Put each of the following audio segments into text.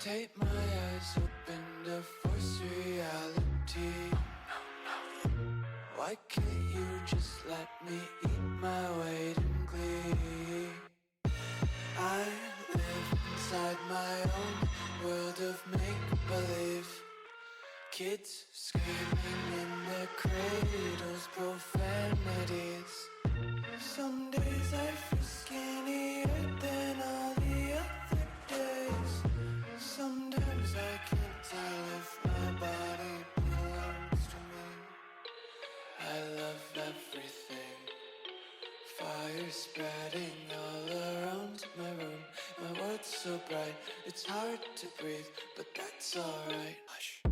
tape my eyes open to force reality. Why can't you just let me eat my weight in glee? I live inside my own world of make-believe. Kids screaming in their cradles, profanities. Some days I feel skinnier than all the other days. Sometimes I can't tell if my body belongs to me. I love everything. Fire spreading all around my room. My world's so bright, it's hard to breathe, but that's alright. Hush.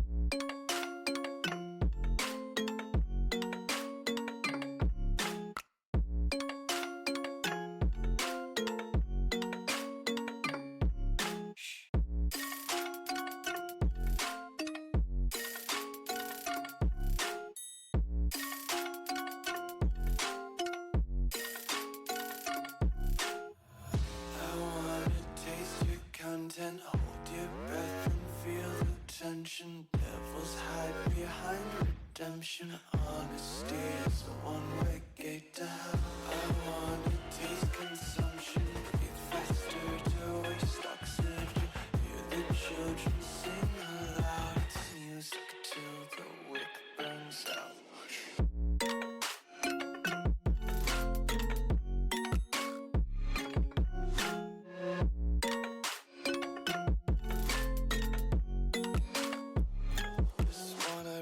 Content, hold your breath and feel the tension. Devils hide behind redemption. Honesty is the one-way gate to hell. I wanna taste consumption, breathe faster to waste oxygen. Hear the children sing aloud. It's music till the wick burns out.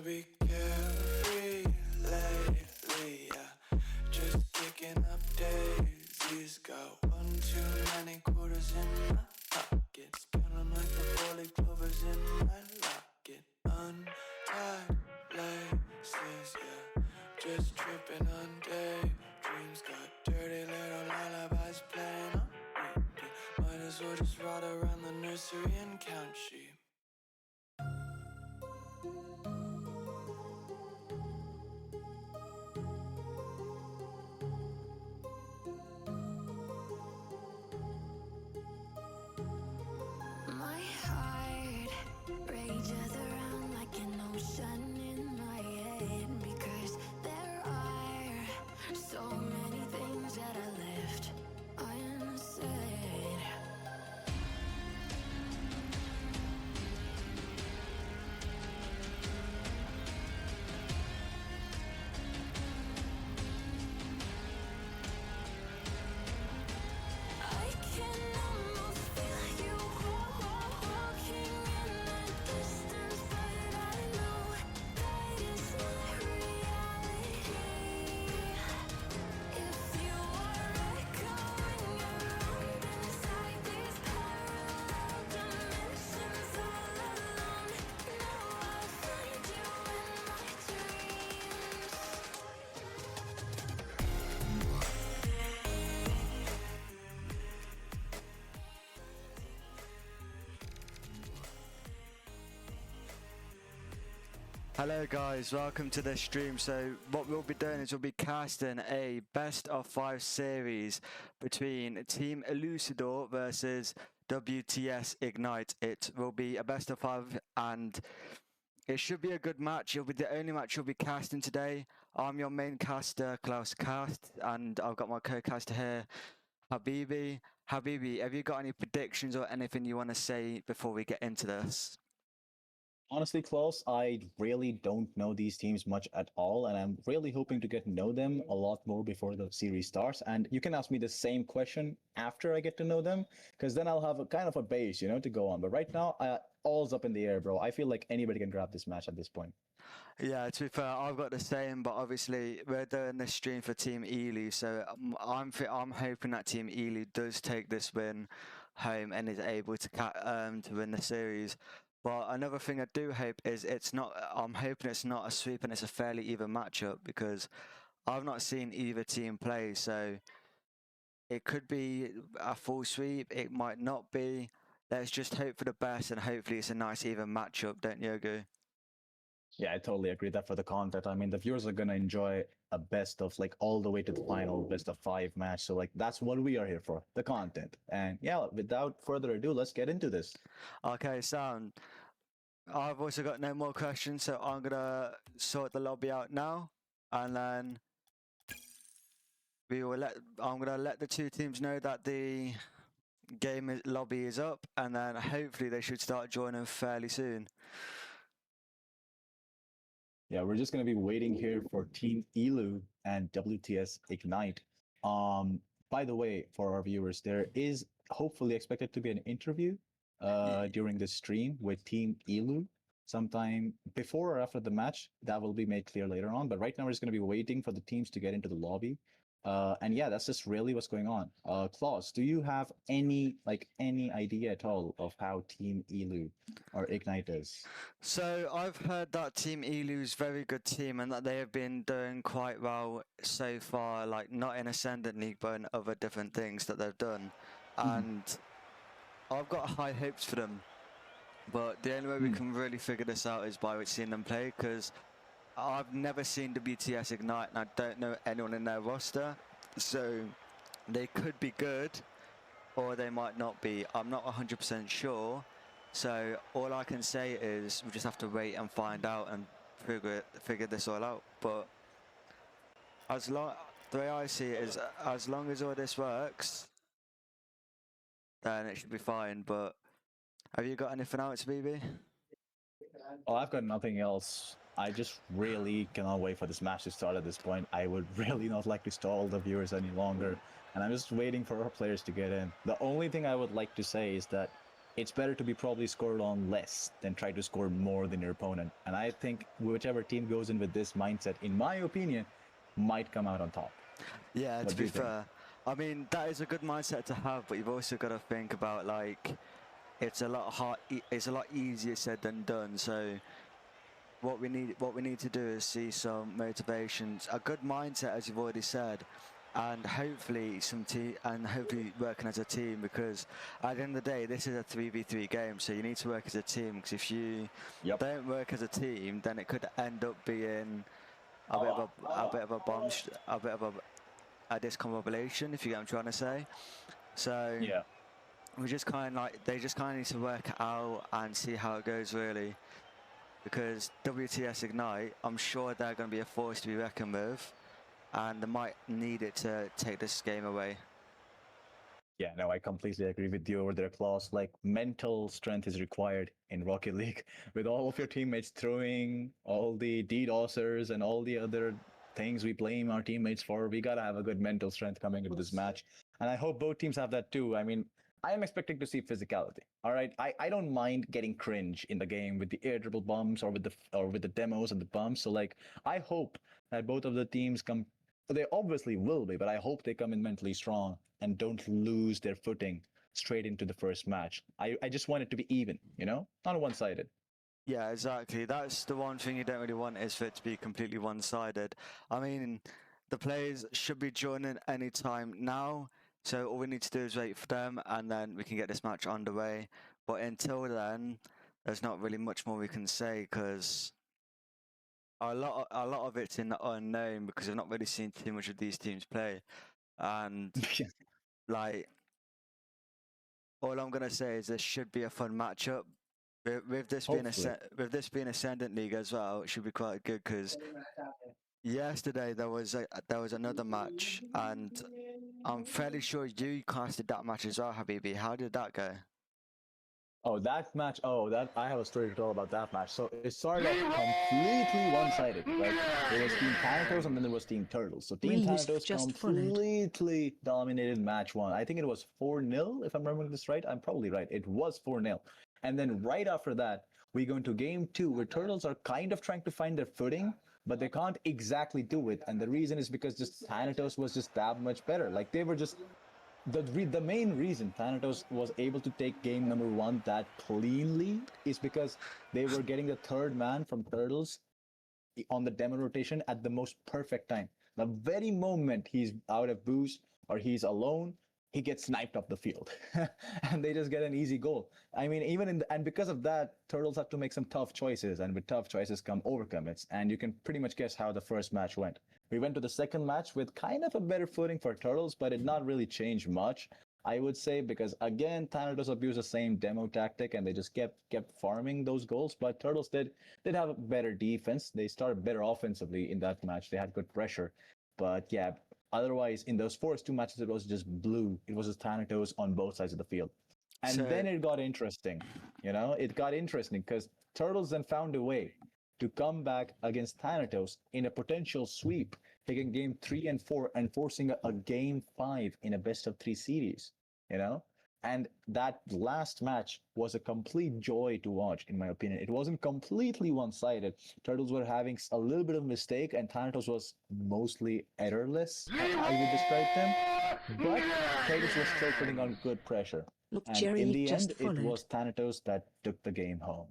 Be carefree lately, yeah. Just kicking up daisies. Got one too many quarters in my pockets. Count 'em like the four-leaf clovers in my locket. Untied laces, yeah. Just tripping on daydreams. Got dirty little lullabies playing on repeat. Might as well just ride around the nursery and count sheep. My heart rages around like an ocean in my head, because there are so many things that I left unsaid. I can almost feel you walking in the distance, but I know that is not reality. If you are echoing around inside these parallel dimensions all alone, now I'll find you in my dreams. Hello guys, welcome to the stream. So what we'll be doing is we'll be casting a best of 5 series between Team Elucidator versus WTS Ignite. It will be a best of 5 and it should be a good match. It'll be the only match you'll be casting today. I'm your main caster, Klaus cast, and I've got my co-caster here, Habibi. Habibi, have you got any predictions or anything you want to say before we get into this? Honestly, Klaus, I really don't know these teams much at all, and I'm really hoping to get to know them a lot more before the series starts. And you can ask me the same question after I get to know them, because then I'll have a kind of a base, to go on. But right now, all's up in the air, bro. I feel like anybody can grab this match at this point. Yeah, to be fair, I've got the same, but obviously we're doing this stream for Team Elu, so I'm hoping that Team Elu does take this win home and is able to win the series. But another thing I do hope is I'm hoping it's not a sweep and it's a fairly even matchup, because I've not seen either team play, so it could be a full sweep, it might not be. Let's just hope for the best and hopefully it's a nice even matchup, don't you agree? Yeah, I totally agree that for the content. I mean, the viewers are gonna enjoy a best of like all the way to the final best of five match. So like that's what we are here for, the content. And yeah, without further ado, let's get into this. Okay, sound. I've also got no more questions, so I'm gonna sort the lobby out now, and then we will let. I'm gonna let the two teams know that the lobby is up, and then hopefully they should start joining fairly soon. Yeah, we're just gonna be waiting here for Team Elu and WTS Ignite. Um, by the way, for our viewers, there is hopefully expected to be an interview during the stream with Team Elu sometime before or after the match. That will be made clear later on. But right now, we're just gonna be waiting for the teams to get into the lobby. And yeah, that's just really what's going on. Klaus, do you have any idea at all of how Team Elu or Ignite is? So I've heard that Team Elu's very good team, and that they have been doing quite well so far. Like not in Ascendant League, but in other different things that they've done. And I've got high hopes for them. But the only way we can really figure this out is by seeing them play, because I've never seen WTS Ignite and I don't know anyone in their roster. So they could be good or they might not be. I'm not 100% sure. So all I can say is we just have to wait and find out and figure this all out. But as long the way I see it is, as long as all this works, then it should be fine. But have you got anything else, BB? Oh, I've got nothing else. I just really cannot wait for this match to start at this point. I would really not like to stall the viewers any longer. And I'm just waiting for our players to get in. The only thing I would like to say is that it's better to be probably scored on less than try to score more than your opponent. And I think whichever team goes in with this mindset, in my opinion, might come out on top. Yeah, What to do be you think? fair, I mean that is a good mindset to have, but you've also got to think about like it's a lot it's a lot easier said than done. So what we need to do is see some motivations, a good mindset, as you've already said, and hopefully hopefully working as a team, because at the end of the day, this is a 3v3 game, so you need to work as a team. Because if you Yep. don't work as a team, then it could end up being a bit of a a bit of a discombobulation, if you get what I'm trying to say. So Yeah. we just kind of like they just kind of need to work it out and see how it goes, really, because WTS Ignite, I'm sure they're going to be a force to be reckoned with, and they might need it to take this game away. Yeah, no, I completely agree with you over there, Klaus. Like, mental strength is required in Rocket League with all of your teammates throwing all the DDoSers and all the other things we blame our teammates for. We gotta have a good mental strength coming into this match. And I hope both teams have that too. I mean, I am expecting to see physicality. All right. I don't mind getting cringe in the game with the air dribble bumps or with the demos and the bumps. So like I hope that both of the teams come, they obviously will be, but I hope they come in mentally strong and don't lose their footing straight into the first match. I just want it to be even, not one sided. Yeah, exactly. That's the one thing you don't really want, is for it to be completely one-sided. I mean, the players should be joining any time now, so all we need to do is wait for them, and then we can get this match underway. But until then, there's not really much more we can say, because a lot of it's in the unknown, because I've not really seen too much of these teams play. And like, all I'm gonna say is this should be a fun matchup. With this being Hopefully. with this being Ascendant League as well, it should be quite good, because yesterday there was another match, and I'm fairly sure you casted that match as well, Habibi. How did that go? Oh, that match. Oh, that I have a story to tell about that match. So it started off completely one-sided, right? There was Team Thanatos and then there was Team Turtles. So Team Released Thanatos just followed. completely dominated match one. I think it was 4-0, if I'm remembering this right. I'm probably right. It was 4-0. And then right after that, we go into game two, where Turtles are kind of trying to find their footing, but they can't exactly do it. And the reason is because just Thanatos was just that much better. Like they were just the main reason Thanatos was able to take game number one that cleanly is because they were getting the third man from Turtles on the demo rotation at the most perfect time. The very moment he's out of boost or he's alone, he gets sniped off the field, and they just get an easy goal. I mean, and because of that, Turtles have to make some tough choices, and with tough choices come overcommits. And you can pretty much guess how the first match went. We went to the second match with kind of a better footing for Turtles, but it not really changed much, I would say, because again, Thanatos abused the same demo tactic, and they just kept farming those goals. But Turtles did have a better defense. They started better offensively in that match. They had good pressure, but yeah, otherwise, in those first two matches, it was just blue. It was just Thanatos on both sides of the field. And So then it got interesting. It got interesting because Turtles then found a way to come back against Thanatos in a potential sweep, taking game 3 and 4 and forcing a game 5 in a best of 3 series, you know? And that last match was a complete joy to watch, in my opinion. It wasn't completely one-sided. Turtles were having a little bit of mistake, and Thanatos was mostly errorless, I would describe them. But Turtles was still putting on good pressure. Look, And in Jerry the just end, it followed. was Thanatos that took the game home.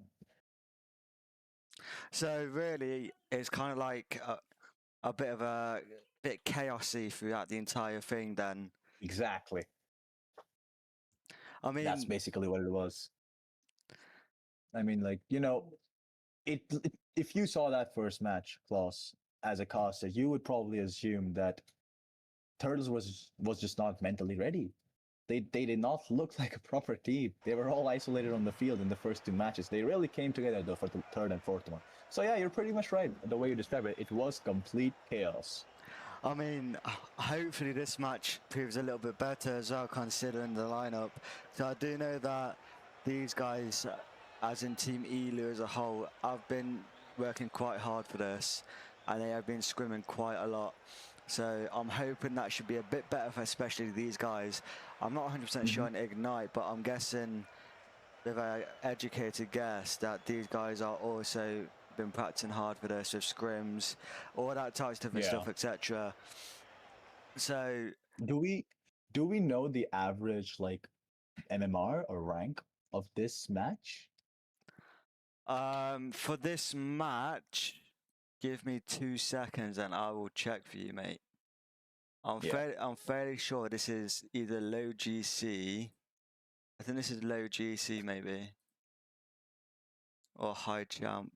So really, it's kind of like a bit of a bit chaosy throughout the entire thing. Then, Exactly. I That's mean, basically what it was. I mean, like, if you saw that first match, Klaus, as a caster, you would probably assume that Turtles was just not mentally ready. They did not look like a proper team. They were all isolated on the field in the first two matches. They really came together though for the third and fourth one. So yeah, you're pretty much right. The way you describe it, it was complete chaos. I mean, hopefully this match proves a little bit better as well, considering the lineup. So I do know that these guys, as in Team Elu as a whole, have been working quite hard for this, and they have been scrimming quite a lot. So I'm hoping that should be a bit better for especially these guys. I'm not 100% sure on Ignite, but I'm guessing with an educated guess that these guys are also been practicing hard for this with scrims, all that types of different Yeah. stuff, etc. So Do we know the average like MMR or rank of this match? for this match, give me 2 seconds and I will check for you, mate. Yeah. I'm fairly sure this is either low GC. I think this is low GC maybe, or high jump.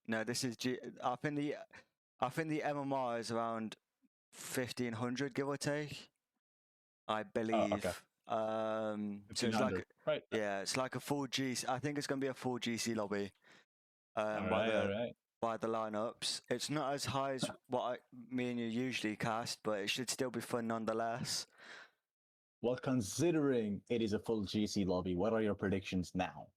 No, this is I think the MMR is around 1500, give or take. I Oh, okay. believe. So it's 1500. Right. yeah, it's like a full GC. I think it's gonna be a full GC lobby. All By right. All the right. by the lineups. It's not as high as me and you usually cast, but it should still be fun nonetheless. Well, considering it is a full GC lobby, what are your predictions now?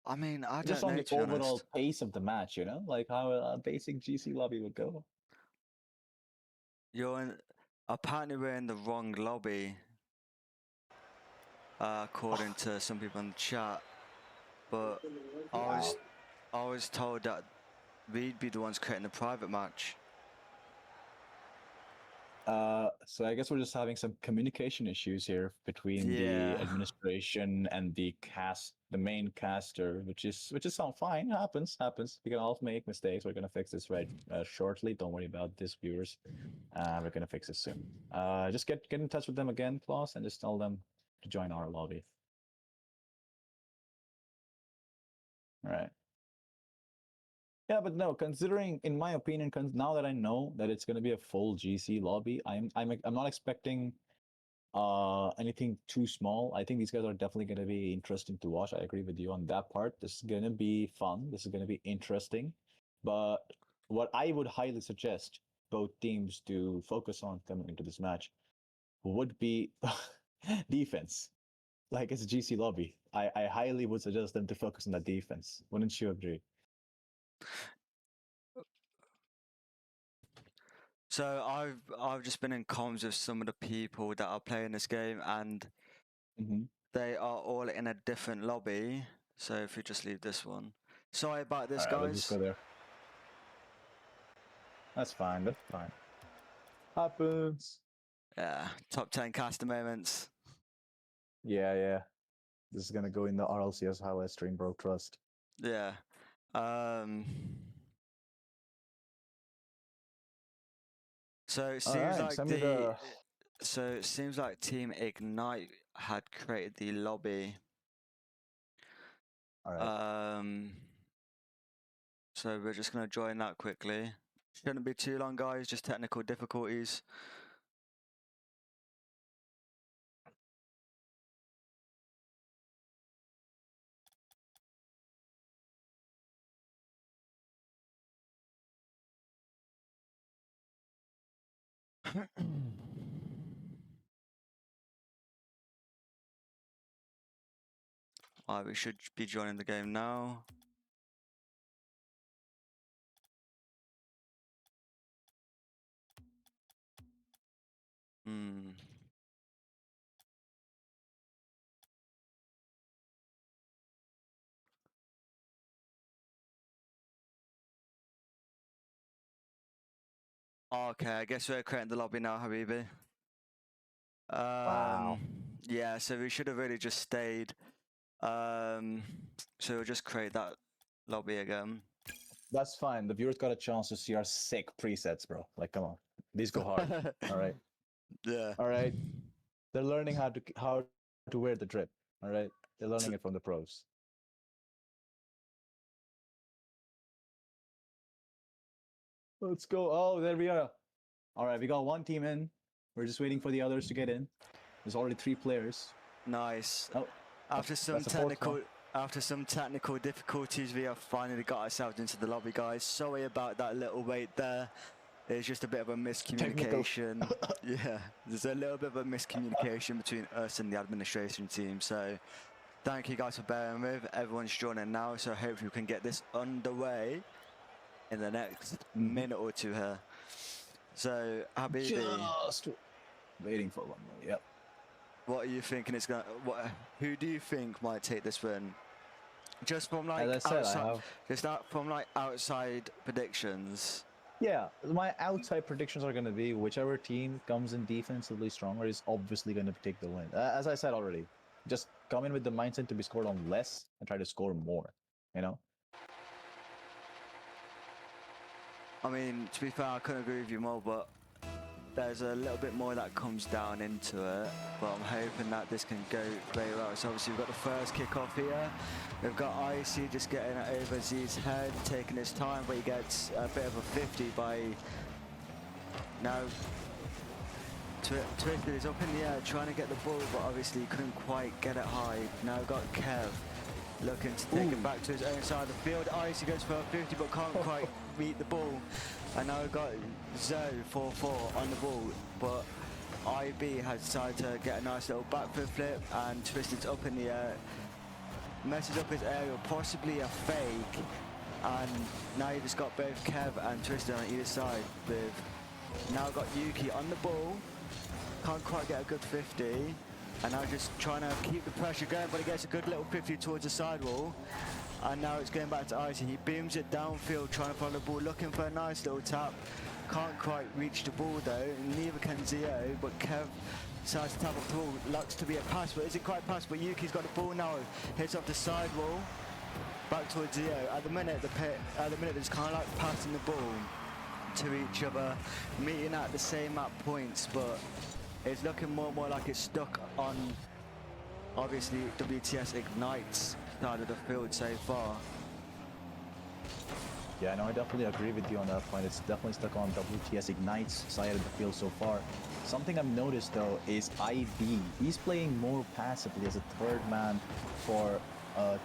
I mean, I Just don't on know, the to be overall honest. pace of the match, like how a basic GC lobby would go. Apparently we're in the wrong lobby, according to some people in the chat. But I was told that we'd be the ones creating the private match. So I guess we're just having some communication issues here between the Yeah. administration and the main caster, which is all fine. Happens. We can all make mistakes. We're gonna fix this right shortly. Don't worry about this, viewers. We're gonna fix this soon. Just get in touch with them again, Klaus, and just tell them to join our lobby. All right. Yeah, but no, considering, in my opinion, now that I know that it's going to be a full GC lobby, I'm not expecting anything too small. I think these guys are definitely going to be interesting to watch. I agree with you on that part. This is going to be fun. This is going to be interesting. But what I would highly suggest both teams to focus on coming into this match would be defense. Like it's a GC lobby. I highly would suggest them to focus on the defense. Wouldn't you agree? So I've just been in comms with some of the people that are playing this game, and they are all in a different lobby. So if you just leave this one, sorry about this, All right, let's just guys. go there. That's fine. That's fine. Happens. Yeah, top 10 caster moments. Yeah, yeah. This is gonna go in the RLCS highlight stream, bro. Trust. Yeah. So it All seems right, like send me the. So it seems like Team Ignite had created the lobby. All right. So we're just gonna join that quickly. Shouldn't be too long, guys. Just technical difficulties. Alright, we should be joining the game now. Hmm. Okay, I guess we're creating the lobby now, Habibi. Wow. Yeah, so we should have really just stayed. So we'll just create that lobby again. That's fine. The viewers got a chance to see our sick presets, bro. Like, come on. These go hard. All right. Yeah. All right. They're learning how to wear the drip. All right. They're learning it from the pros. Let's go. Oh, there we are. All right, we got one team in. We're just waiting for the others to get in. There's already 3 players. Nice. Oh, After some that's the fourth one. technical difficulties, we have finally got ourselves into the lobby, guys. Sorry about that little wait there. It's just a bit of a miscommunication. Yeah, there's a little bit of a miscommunication between us and the administration team. So thank you guys for bearing with. Everyone's joining now, so hopefully we can get this underway in the next minute or two here. So Habibi, Just waiting for one more. Yep. what are you thinking it's gonna? Who do you think might take this win? Just from like As I said, outside, from like outside predictions. Yeah, my outside predictions are going to be whichever team comes in defensively stronger is obviously going to take the win. As I said already, just come in with the mindset to be scored on less and try to score more, you know? I mean, to be fair, I couldn't agree with you more, but there's a little bit more that comes down into it. But I'm hoping that this can go very well. So obviously we've got the first kickoff here. We've got Icy just getting it over Z's head, taking his time, but he gets a bit of a 50 by now. Twisted is up in the air trying to get the ball, but obviously he couldn't quite get it high. Now we've got Kev looking to take it back to his own side of the field. Icy goes for a 50 but can't quite beat the ball. And now we've got Zoe 4-4 on the ball, but IB has decided to get a nice little backflip flip, and Twisted's up in the air, messes up his aerial, possibly a fake, and now you just got both Kev and Twisted on either side. With now got Yuki on the ball, can't quite get a good 50, and now just trying to keep the pressure going, but he gets a good little 50 towards the sidewall. And now it's going back to Icy. He beams it downfield, trying to follow the ball, looking for a nice little tap. Can't quite reach the ball though, neither can Zio, but Kev decides to tap off the ball. Looks to be a pass, but is it quite a pass? But Yuki's got the ball now, hits off the sidewall, back towards Zio. At the minute, they're just kind of like passing the ball to each other, meeting at the same map points, but it's looking more and more like it's stuck on, obviously, WTS Ignite's side of the field so far. Yeah, no, I definitely agree with you on that point. It's definitely stuck on WTS Ignite's side of the field so far. Something I've noticed though is IB. He's playing more passively as a third man for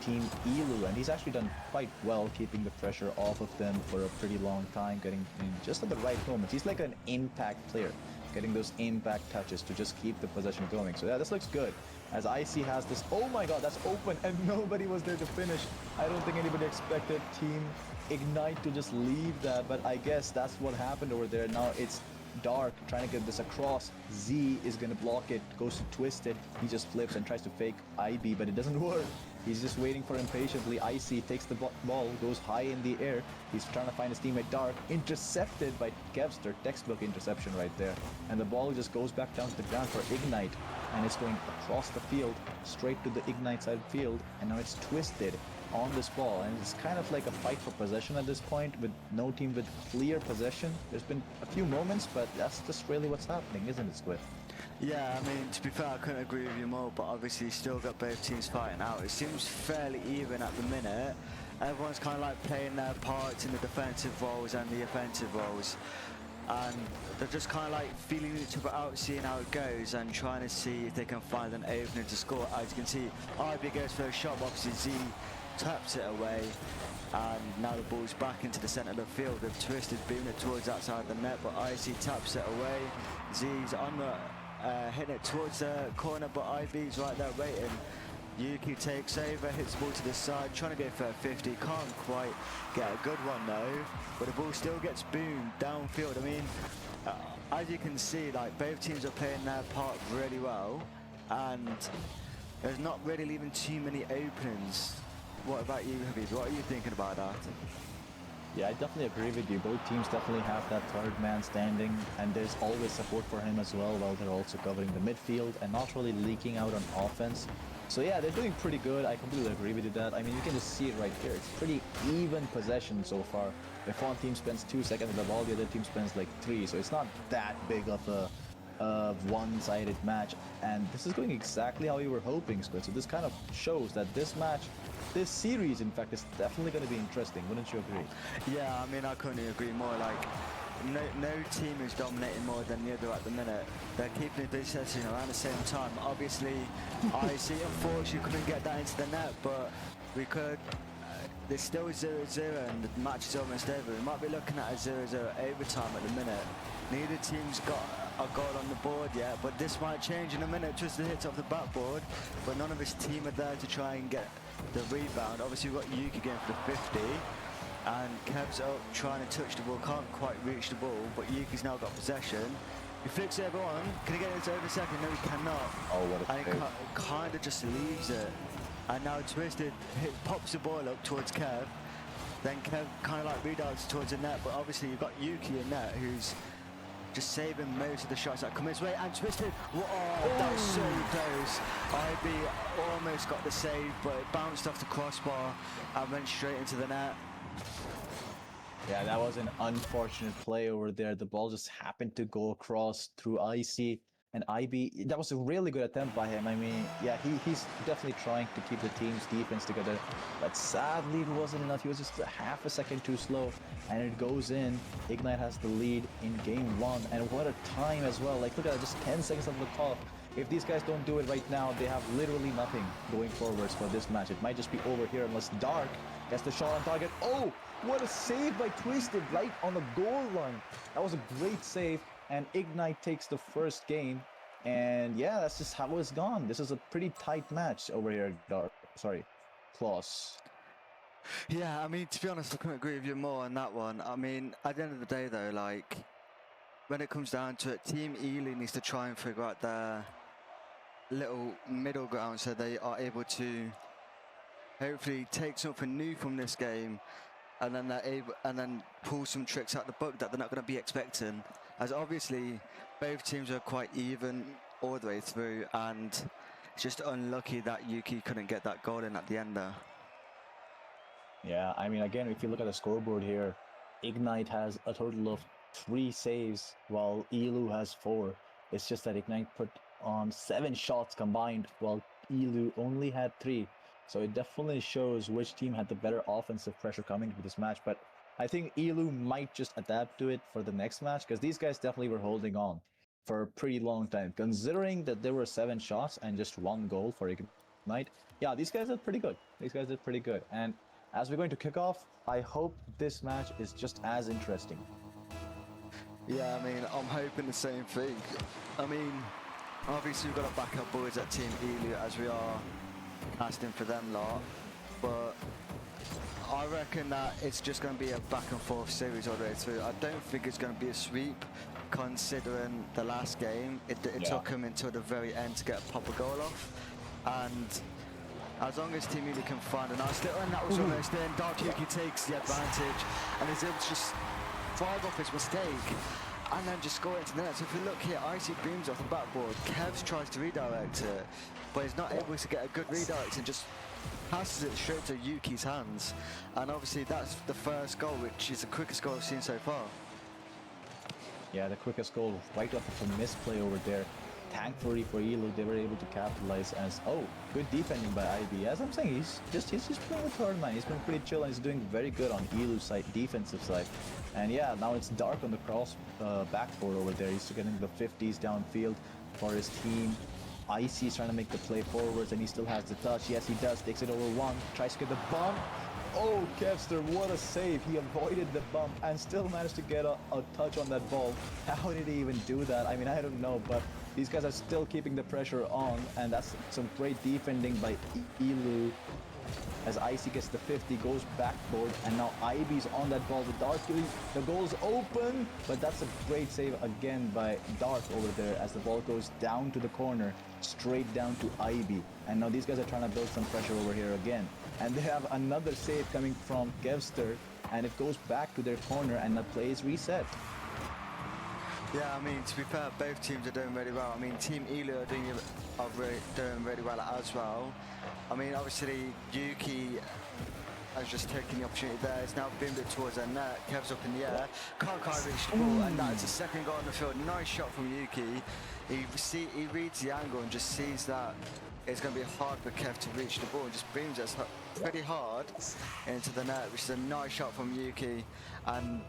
Team Elu, and he's actually done quite well keeping the pressure off of them for a pretty long time, getting in just at the right moments. He's like an impact player, getting those impact touches to just keep the possession going. So yeah, this looks good. As IC has this, oh my god, that's open and nobody was there to finish. I don't think anybody expected Team Ignite to just leave that, but I guess that's what happened over there. Now it's Dark trying to get this across. Z is gonna block it, goes to Twisted. He just flips and tries to fake IB, but it doesn't work. He's just waiting for him patiently. Icy takes the ball, goes high in the air. He's trying to find his teammate Dark, intercepted by Kevster, textbook interception right there. And the ball just goes back down to the ground for Ignite, and it's going across the field, straight to the Ignite side field, and now it's Twisted on this ball, and it's kind of like a fight for possession at this point with no team with clear possession. There's been a few moments, but that's just really what's happening, isn't it, Squid? Yeah, I mean, to be fair, I couldn't agree with you more, but obviously you still got both teams fighting out. It seems fairly even at the minute. Everyone's kind of like playing their parts in the defensive roles and the offensive roles. And they're just kind of like feeling each other out, seeing how it goes, and trying to see if they can find an opening to score. As you can see, IB goes for a shot, obviously Z taps it away, and now the ball's back into the centre of the field. They've twisted, beaming it towards outside the net, but IC taps it away. Z's on the hitting it towards the corner, but IB's right there waiting. Yuki takes over, hits the ball to the side, trying to go for a 50, can't quite get a good one though, but the ball still gets boomed downfield. I mean, as you can see, like both teams are playing their part really well, and there's not really leaving too many openings. What about you, Habibi? What are you thinking about that? Yeah, I definitely agree with you. Both teams definitely have that third man standing, and there's always support for him as well, while they're also covering the midfield and not really leaking out on offense. So yeah, they're doing pretty good. I completely agree with you that. I mean, you can just see it right here. It's pretty even possession so far. If one team spends 2 seconds with the ball, the other team spends like 3. So it's not that big of a one-sided match. And this is going exactly how you were hoping, Squid. So this kind of shows that this match, this series, in fact, is definitely going to be interesting. Wouldn't you agree? Yeah, I mean, I couldn't agree more. Like, no team is dominating more than the other at the minute. They're keeping it possession around the same time. Obviously, IC unfortunately couldn't get that into the net, but we could. There's still 0-0 and the match is almost over. We might be looking at a 0-0 overtime at the minute. Neither team's got a goal on the board yet, but this might change in a minute. Twisted hits off the backboard, but none of his team are there to try and get the rebound. Obviously, we've got Yuki going for the 50. And Kev's up trying to touch the ball, can't quite reach the ball, but Yuki's now got possession. He flicks it over on, can he get it over second? No, he cannot. Oh, what a And he kind of just leaves it. And now Twisted pops the ball up towards Kev. Then Kev kind of like redirects towards the net, but obviously you've got Yuki in net who's just saving most of the shots that come his way. And Twisted, that was so close. IB almost got the save, but it bounced off the crossbar and went straight into the net. Yeah, that was an unfortunate play over there. The ball just happened to go across through IC and IB. That was a really good attempt by him. I mean, yeah, he's definitely trying to keep the team's defense together. But sadly, it wasn't enough. He was just a half a second too slow. And it goes in. Ignite has the lead in game 1. And what a time as well. Like, look at it, just 10 seconds on the clock. If these guys don't do it right now, they have literally nothing going forwards for this match. It might just be over here unless Dark gets the shot on target. Oh, what a save by Twisted right on the goal line. That was a great save, and Ignite takes the first game. And yeah, that's just how it's gone. This is a pretty tight match over here, Klaus. Yeah, I mean, to be honest, I couldn't agree with you more on that one. I mean, at the end of the day, though, like, when it comes down to it, Team Ely needs to try and figure out their little middle ground so they are able to hopefully take something new from this game, and then they're able, and then pull some tricks out the book that they're not going to be expecting. As obviously both teams are quite even all the way through, and it's just unlucky that Yuki couldn't get that goal in at the end there. Yeah, I mean, again, if you look at the scoreboard here, Ignite has a total of 3 saves, while Elu has 4. It's just that Ignite put on 7 shots combined, while Elu only had 3. So it definitely shows which team had the better offensive pressure coming into this match. But I think Elu might just adapt to it for the next match, because these guys definitely were holding on for a pretty long time. Considering that there were 7 shots and just 1 goal for Ignite, yeah, these guys did pretty good. These guys did pretty good. And as we're going to kick off, I hope this match is just as interesting. Yeah, I mean, I'm hoping the same thing. I mean, obviously we've got to back up boys at Team Ely as we are casting for them lot, but I reckon that it's just going to be a back and forth series all the way through. I don't think it's going to be a sweep, considering the last game, it took him until the very end to get a proper goal off, and as long as Team Ely can find a nice little, and that was almost in, Dark Yuki takes the advantage and is able to just thrive off his mistake and then just score into the net. So if you look here, Icy beams off the backboard, Kevs tries to redirect it, but he's not able to get a good redirect and just passes it straight to Yuki's hands. And obviously that's the first goal, which is the quickest goal I've seen so far. Yeah, the quickest goal right off of a misplay over there. thankfully for Elo, they were able to capitalize as, oh, good defending by IB. As I'm saying, he's just playing the third man. He's been pretty chill and he's doing very good on Elu's side, defensive side. And yeah, now it's Dark on the cross backboard over there. He's getting the 50s downfield for his team. Icy is trying to make the play forwards and he still has the touch. Yes, he does. Takes it over one. Tries to get the bump. Oh, Kevster, what a save. He avoided the bump and still managed to get a touch on that ball. How did he even do that? I mean, I don't know, but these guys are still keeping the pressure on, and that's some great defending by Elu. As Icy gets the 50, goes backboard, and now IB's on that ball. The goal's open, but that's a great save again by Dark over there as the ball goes down to the corner, straight down to IB. And now these guys are trying to build some pressure over here again. And they have another save coming from Kevster, and it goes back to their corner, and the play is reset. Yeah, I mean, to be fair, both teams are doing really well. I mean, Team Elu are doing really well as well. I mean, obviously, Yuki has just taken the opportunity there. It's now beamed it towards their net. Kev's up in the air. Can't quite reach the ball, and that is the second goal on the field. Nice shot from Yuki. He reads the angle and just sees that it's going to be hard for Kev to reach the ball and just beams it pretty hard into the net, which is a nice shot from Yuki. And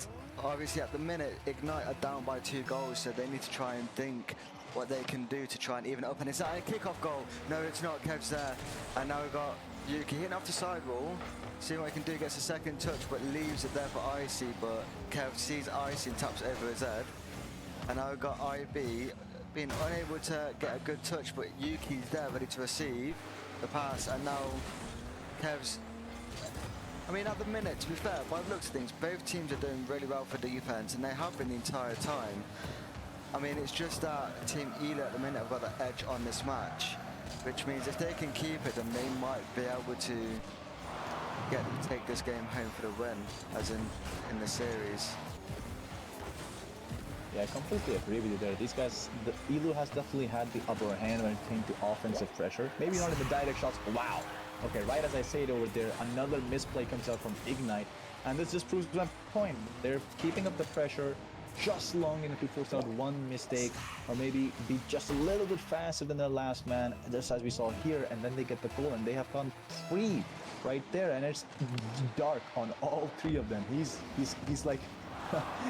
obviously at the minute, Ignite are down by 2 goals, so they need to try and think what they can do to try and even up. And is that a kick-off goal? No, it's not. Kev's there. And now we've got Yuki hitting off the sidewall, seeing what he can do, gets a second touch, but leaves it there for Icy. But Kev sees Icy and taps over his head. And now we've got IB being unable to get a good touch, but Yuki's there ready to receive the pass. And now Kev's... I mean, at the minute, to be fair, by the looks of things, both teams are doing really well for defense, and they have been the entire time. I mean, it's just that Team Elu at the minute have got the edge on this match, which means if they can keep it, then they might be able to take this game home for the win, as in the series. Yeah, I completely agree with you there. These guys, Elu has definitely had the upper hand when it came to offensive pressure. Maybe not in the direct shots. Wow. Okay, right as I say it over there, another misplay comes out from Ignite. And this just proves my point. They're keeping up the pressure just long enough to force out one mistake, or maybe be just a little bit faster than their last man, just as we saw here, and then they get the goal, and they have gone 3 right there, and it's Dark on all 3 of them. He's like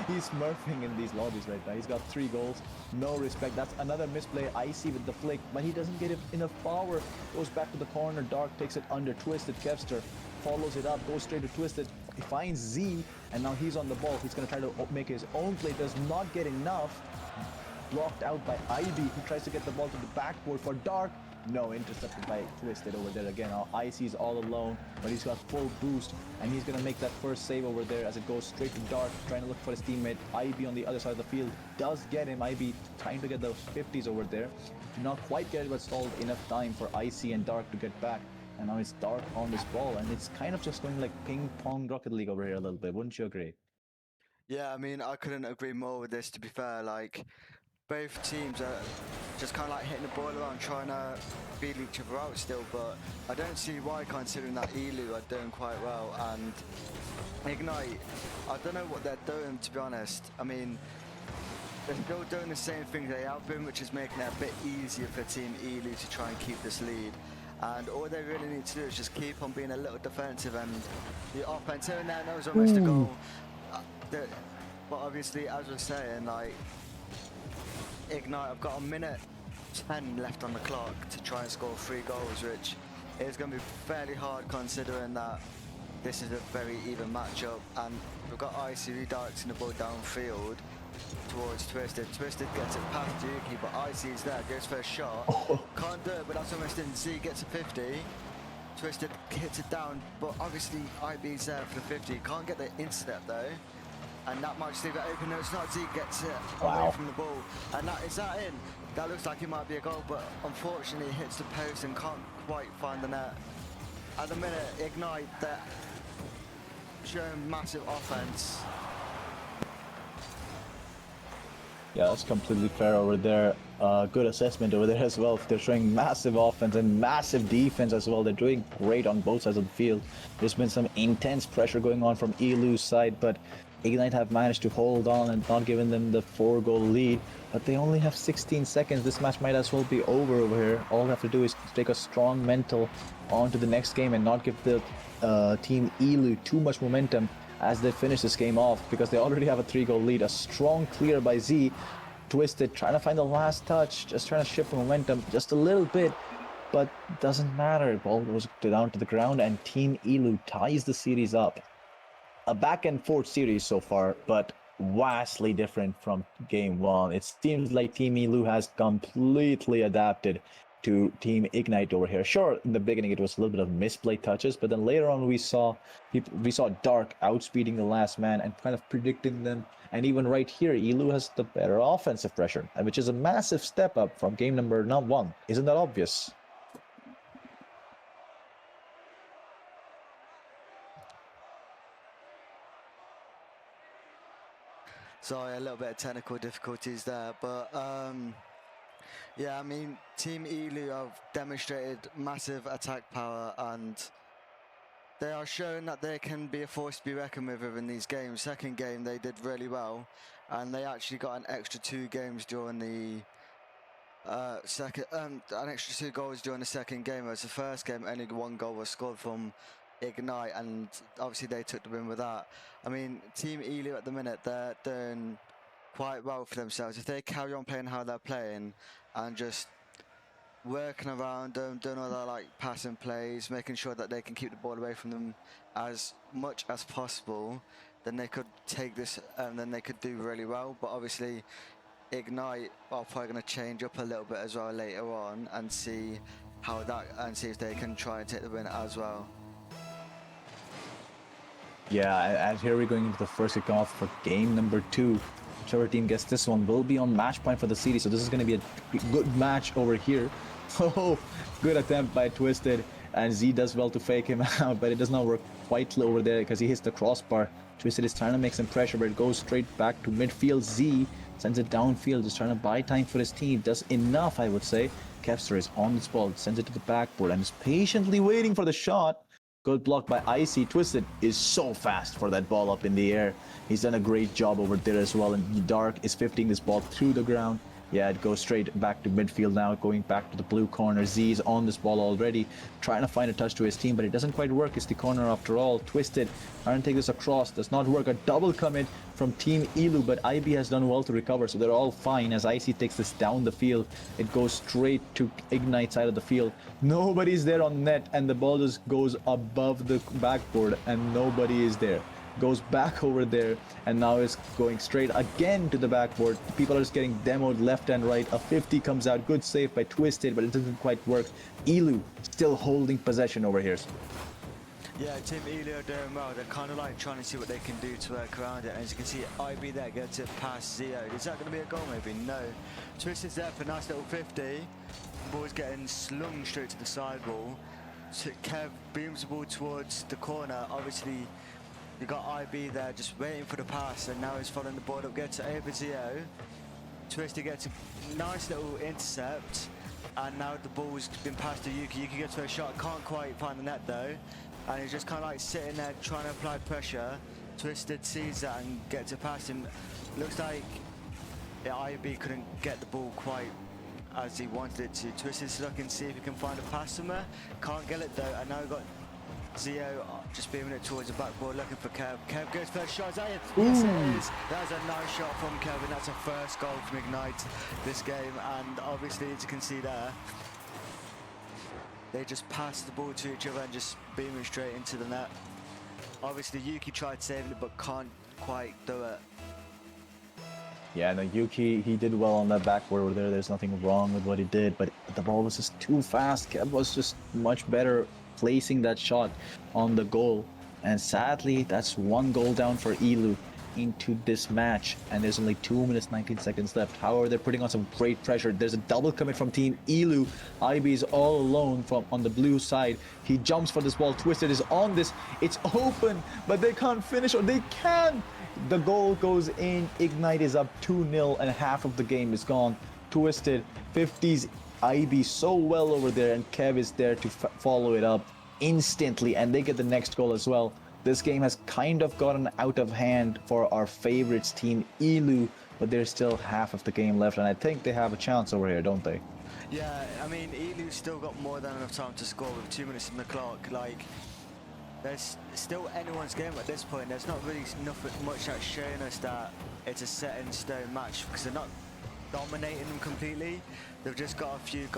he's smurfing in these lobbies right now. He's got 3 goals, no respect. That's another misplay. Icy with the flick, but he doesn't get enough power. Goes back to the corner. Dark takes it under. Twisted. Kevster follows it up, goes straight to Twisted. He finds Z, and now he's on the ball. He's gonna try to make his own play. Does not get enough. Blocked out by IB. He tries to get the ball to the backboard for Dark. No, intercepted by Twisted over there again. Now Icy is all alone, but he's got full boost, and he's gonna make that first save over there as it goes straight to Dark, trying to look for his teammate. IB on the other side of the field does get him. IB trying to get those 50s over there. Not quite get it, but stalled enough time for Icy and Dark to get back. And now it's Dark on this ball, and it's kind of just going like ping pong Rocket League over here a little bit. Wouldn't you agree? Yeah, I mean, I couldn't agree more with this, to be fair. Like, both teams are just kind of like hitting the ball around, trying to beat each other out still, but I don't see why, considering that Elu are doing quite well, and Ignite, I don't know what they're doing, to be honest. I mean, they're still doing the same thing they have been, which is making it a bit easier for Team Elu to try and keep this lead. And all they really need to do is just keep on being a little defensive, and the offense here and there knows almost a goal. But obviously, as we're saying, like, Ignite, I've got a minute 10 left on the clock to try and score 3 goals, which is going to be fairly hard considering that this is a very even matchup. And we've got Icy redirecting the ball downfield towards Twisted. Twisted gets it past Yuki, but Icy's there, goes for a shot. Can't do it, but that's almost in. Z gets a 50. Twisted hits it down, but obviously IB's there for the 50. Can't get the intercept though. And that might just leave it open. No, it's not. Z gets it away from the ball. And is that in? That looks like it might be a goal, but unfortunately it hits the post and can't quite find the net. At the minute, Ignite, they're showing massive offense. Yeah, that's completely fair over there. Good assessment over there as well. They're showing massive offense and massive defense as well. They're doing great on both sides of the field. There's been some intense pressure going on from Elu's side, but Ignite have managed to hold on and not giving them the 4-goal lead, but they only have 16 seconds. This match might as well be over here. All they have to do is take a strong mental on to the next game and not give the Team Elu too much momentum as they finish this game off, because they already have a 3-goal lead. A strong clear by Z. Twisted trying to find the last touch, just trying to shift the momentum just a little bit, but doesn't matter. Ball goes down to the ground and Team Elu ties the series up. A back and forth series so far, but vastly different from game one. It seems like Team Elu has completely adapted to Team Ignite over here. Sure, in the beginning it was a little bit of misplay touches, but then later on we saw Dark outspeeding the last man and kind of predicting them. And even right here, Elu has the better offensive pressure, which is a massive step up from game number one. Isn't that obvious? Sorry, a little bit of technical difficulties there, but yeah, I mean, Team Elu have demonstrated massive attack power, and they are showing that they can be a force to be reckoned with in these games. Second game, they did really well, and they actually got an extra 2 games during the an extra 2 goals during the second game. Whereas the first game, only 1 goal was scored from Ignite, and obviously they took the win with that. I mean, Team Elu at the minute, they're doing quite well for themselves. If they carry on playing how they're playing and just working around them, doing all their like passing plays, making sure that they can keep the ball away from them as much as possible, then they could take this and then they could do really well. But obviously Ignite are probably going to change up a little bit as well later on and see if they can try and take the win as well. Yeah, and here we're going into the first kickoff for game number 2. Whichever team gets this one will be on match point for the series, so this is going to be a good match over here. Oh, good attempt by Twisted, and Z does well to fake him out, but it does not work quite over there because he hits the crossbar. Twisted is trying to make some pressure, but it goes straight back to midfield. Z sends it downfield, just trying to buy time for his team. Does enough, I would say. Kevster is on this ball, sends it to the backboard, and is patiently waiting for the shot. Good block by Icy. Twisted is so fast for that ball up in the air. He's done a great job over there as well, and Dark is 15 this ball through the ground. Yeah, it goes straight back to midfield now, going back to the blue corner. Z is on this ball already, trying to find a touch to his team, but it doesn't quite work. It's the corner after all. Twisted, trying to take this across, does not work. A double commit from Team Elu, but IB has done well to recover, so they're all fine as IC takes this down the field. It goes straight to Ignite side of the field. Nobody's there on net, and the ball just goes above the backboard, and nobody is there. Goes back over there, and now is going straight again to the backboard. People are just getting demoed left and right. A 50 comes out. Good save by Twisted, but it doesn't quite work. Elu still holding possession over here. Yeah, Team Elu are doing well. They're kind of like trying to see what they can do to work around it. And as you can see, IB there gets it past Zio. Is that going to be a goal maybe? No. Twisted's there for a nice little 50. The ball's getting slung straight to the sidewall. So Kev beams the ball towards the corner. Obviously, you got IB there just waiting for the pass, and now he's following the ball up, gets it over Zio. Twisted gets a nice little intercept, and now the ball's been passed to Yuki. Yuki gets for a shot, can't quite find the net though, and he's just kind of like sitting there trying to apply pressure. Twisted sees that and gets it past him. Looks like IB couldn't get the ball quite as he wanted it to. Twisted's looking to see if he can find a pass somewhere. Can't get it though, and now we've got Zio just beaming it towards the backboard, looking for Kev. Kev goes first shot. Is that it? Yes, it is. That's a nice shot from Kevin. That's a first goal from Ignite this game. And obviously, as you can see there, they just pass the ball to each other and just beaming straight into the net. Obviously, Yuki tried saving it, but can't quite do it. Yeah, no, Yuki, he did well on that backboard over there. There's nothing wrong with what he did, but the ball was just too fast. Kev was just much better placing that shot on the goal, and sadly that's 1 goal down for Elu into this match, and there's only 2 minutes 19 seconds left. However, they're putting on some great pressure. There's a double commit from Team Elu. IB is all alone from on the blue side. He jumps for this ball. Twisted is on this. It's open, but they can't finish, or they can. The goal goes in. Ignite is up 2-0, and half of the game is gone. Twisted 50s IB so well over there, and Kev is there to follow it up instantly, and they get the next goal as well. this game has kind of gotten out of hand for our favorites, Team Elu, but there's still half of the game left, and I think they have a chance over here, don't they? Yeah, I mean, Elu's still got more than enough time to score with 2 minutes in the clock. Like, there's still anyone's game at this point. There's not really much that's showing us that it's a set in stone match because they're not dominating them completely. They've just got a few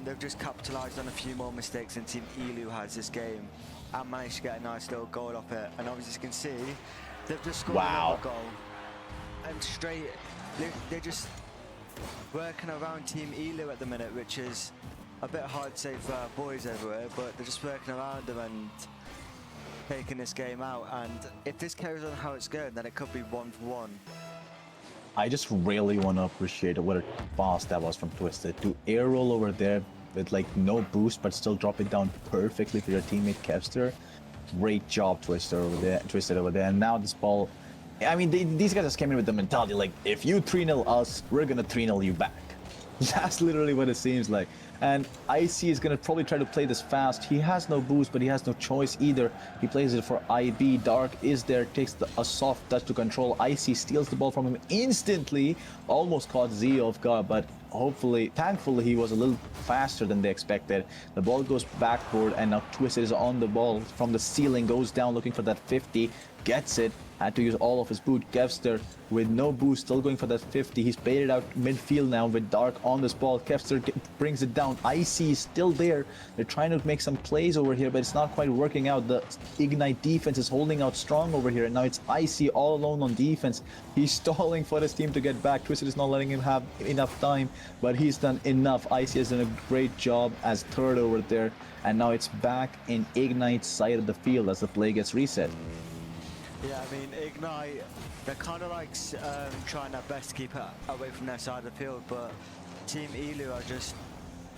they've just capitalised on a few more mistakes than Team Elu has this game and managed to get a nice little goal off it. And obviously, as you can see, they've just scored another goal. And straight, they're just working around Team Elu at the minute, which is a bit hard to say for our boys over here, but they're just working around them and taking this game out. And if this carries on how it's going, then it could be 1-1. I just really want to appreciate what a pass that was from Twisted. To air roll over there with like no boost, but still drop it down perfectly for your teammate Kevster. Great job, Twisted over there. And now this ball, I mean, these guys just came in with the mentality like, if you 3-0 us, we're gonna 3-0 you back. That's literally what it seems like. And IC is going to probably try to play this fast. He has no boost, but he has no choice either. He plays it for IB. Dark is there, takes a soft touch to control. IC steals the ball from him instantly. Almost caught Z off guard, but thankfully, he was a little faster than they expected. The ball goes backward, and now Twisted is on the ball from the ceiling, goes down looking for that 50, gets it. Had to use all of his boot. Kevster with no boost, still going for that 50. He's baited out midfield now with Dark on this ball. Kevster brings it down. IC is still there. They're trying to make some plays over here, but it's not quite working out. The Ignite defense is holding out strong over here, and now it's IC all alone on defense. He's stalling for his team to get back. Twisted is not letting him have enough time, but he's done enough. IC has done a great job as third over there, and now it's back in Ignite's side of the field as the play gets reset. Yeah, I mean, Ignite, they're kind of like trying their best to keep it away from their side of the field, but Team Elu are just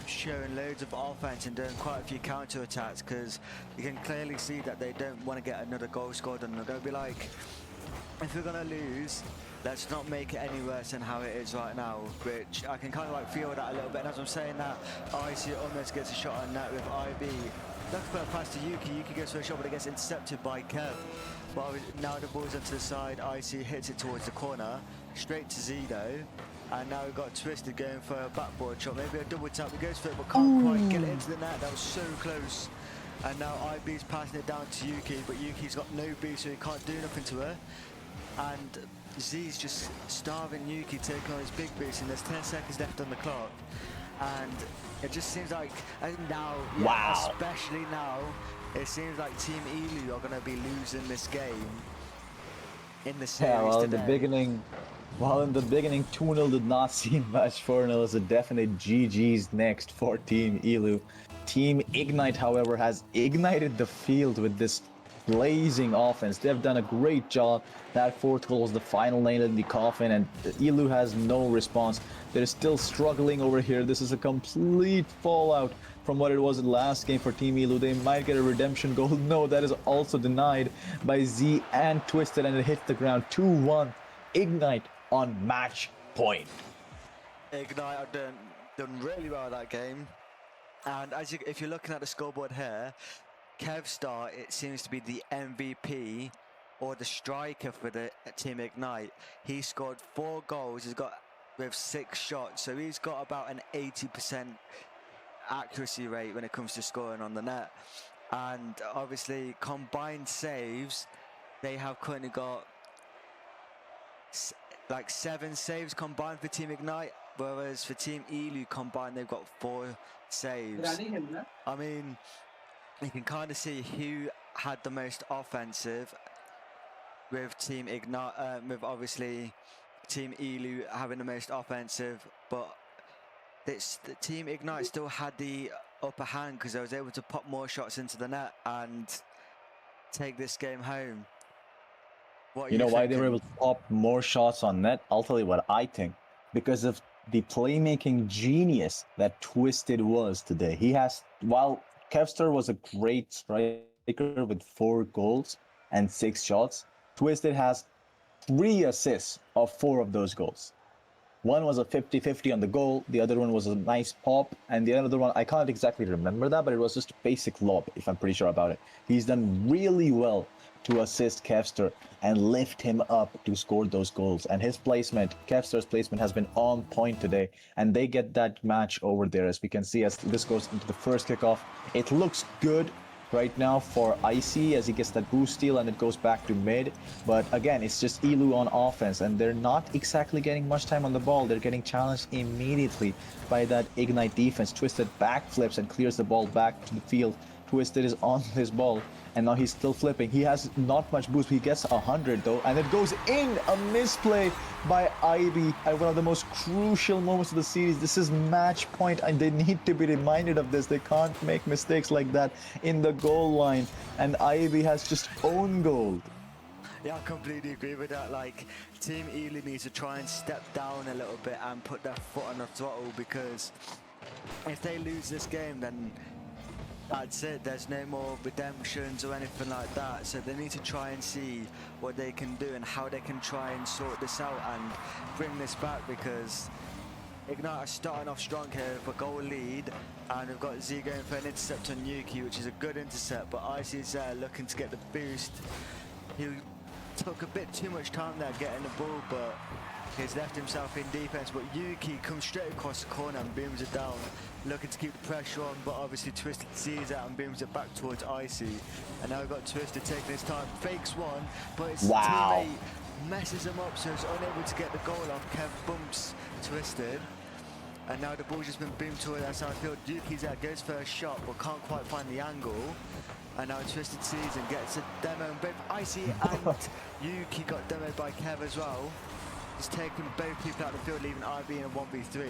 showing loads of offense and doing quite a few counter attacks because you can clearly see that they don't want to get another goal scored, and they're going to be like, if we're going to lose, let's not make it any worse than how it is right now, which I can kind of like feel that a little bit. And as I'm saying that, IC almost gets a shot on net with IB. Looking for a pass to Yuki. Yuki goes for a shot, but it gets intercepted by Kev. Well, now the ball's onto the side. IC hits it towards the corner, straight to Zido. And now we've got Twisted going for a backboard shot, maybe a double tap. He goes for it, but can't quite get it into the net. That was so close. And now IB's passing it down to Yuki, but Yuki's got no boost, so he can't do nothing to her. And Z's just starving Yuki, taking on his big boost, and there's 10 seconds left on the clock. And it just seems like now, yeah, especially now, it seems like Team Elu are going to be losing this game in the series well, today. In the beginning, 2-0 did not seem much. 4-0 is a definite GG's next for Team Elu. Team Ignite, however, has ignited the field with this blazing offense. They've done a great job. That fourth goal was the final nail in the coffin, and Elu has no response. They're still struggling over here. This is a complete fallout from what it was in the last game for Team Elu. They might get a redemption goal. No, that is also denied by Z and Twisted, and it hits the ground. 2-1. Ignite on match point. Ignite have done really well that game. And if you're looking at the scoreboard here, Kevstar, it seems to be the MVP or the striker for the Team Ignite. He scored 4 goals. He's got with 6 shots, so he's got about an 80% accuracy rate when it comes to scoring on the net. And obviously, combined saves, they have currently got like 7 saves combined for Team Ignite, whereas for Team Elu combined, they've got 4 saves. I mean, you can kind of see who had the most offensive with Team Ignite, with obviously Team Elu having the most offensive, but the Team Ignite still had the upper hand because they was able to pop more shots into the net and take this game home. You know why they were able to pop more shots on net? I'll tell you what I think. Because of the playmaking genius that Twisted was today. While Kevster was a great striker with 4 goals and 6 shots, Twisted has 3 assists of 4 of those goals. One was a 50-50 on the goal, the other one was a nice pop, and the other one, I can't exactly remember that, but it was just a basic lob, if I'm pretty sure about it. He's done really well to assist Kevster and lift him up to score those goals. And his placement, Kevster's placement, has been on point today, and they get that match over there. As we can see, as this goes into the first kickoff, it looks good right now for Icy as he gets that boost steal and it goes back to mid. But again, it's just Elu on offense and they're not exactly getting much time on the ball. They're getting challenged immediately by that Ignite defense. Twisted backflips and clears the ball back to the field. Twisted is on his ball and now he's still flipping. He has not much boost. He gets 100 though, and it goes in. A misplay by Ivy at one of the most crucial moments of the series. This is match point and they need to be reminded of this. They can't make mistakes like that in the goal line, and Ivy has just own goal. Yeah, I completely agree with that. Like, Team Ely needs to try and step down a little bit and put their foot on the throttle, because if they lose this game, then that's it. There's no more redemptions or anything like that. So they need to try and see what they can do and how they can try and sort this out and bring this back, because Ignite are starting off strong here with a goal lead, and we've got Z going for an intercept on Yuki, which is a good intercept, but Icy's there looking to get the boost. He took a bit too much time there getting the ball, but he's left himself in defense. But Yuki comes straight across the corner and booms it down, looking to keep the pressure on, but obviously Twisted sees that and booms it back towards Icy. And now we've got Twisted taking his time, fakes one, but his teammate messes him up, so he's unable to get the goal off. Kev bumps Twisted, and now the ball's just been boomed towards that side field. Yuki's there, goes for a shot, but can't quite find the angle. And now Twisted sees and gets a demo, and both Icy and Yuki got demoed by Kev as well. He's taken both people out of the field, leaving IB in a 1v3.